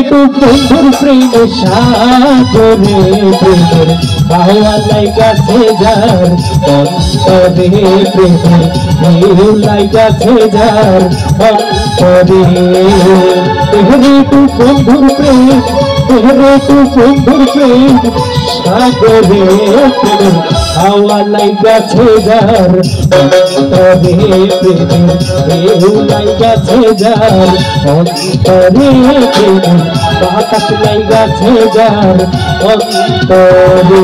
বন্ধুর প্রেমে সাগরে প্রেমের হাওয়া লাইগাছে যার অন্তরে প্রেমের ঢেউ লাইগাছে যার অন্তরে বন্ধুর প্রেম বন্ধুর প্রেম সাগরে প্রেমের হাওয়া লাইগাছে যার অন্তরে প্রেমের ঢেউ লাইগাছে যার অন্তরে প্রেমের বাতাস লাইগাছে যার অন্তরে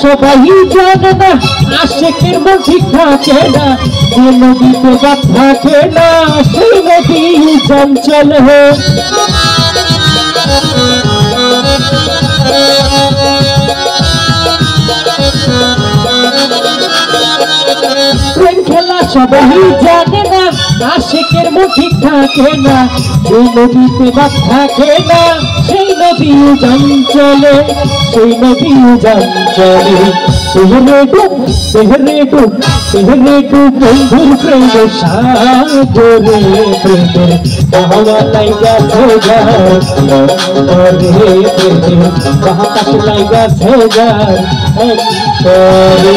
সবাই জানে না আশিকের মন ঠিক থাকে না যে নদীতে বাদ থাকে না সেই নদী চঞ্চল প্রেম খেলা সবাই জানে না আশিকের মন ঠিক থাকে না যে নদীতে বাদ থাকে না সেই নদী চঞ্চলে সেই নদী চঞ্চলে বন্ধুর প্রেমে সাগরে প্রেমের হাওয়া লাইগাছে যার অন্তরে প্রেমের বাতাস লাইগাছে যার অন্তরে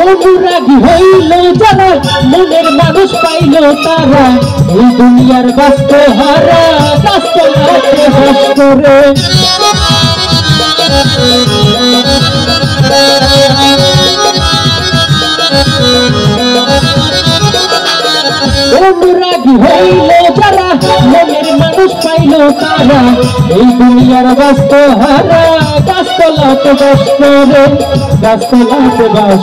অনুরাগী হইল যারা মনের মানুষ পাইল তারা এই দুনিয়ার ব্যস্ত হারা ব্যস্ত রাতে হাস করে অনুরাগী হইল যারা মনের মানুষ পাইল তারা এই দুনিয়ার ব্যস্ত হারা ব্যস্ত লাতে বাস করে ব্যস্ত লাতে বাস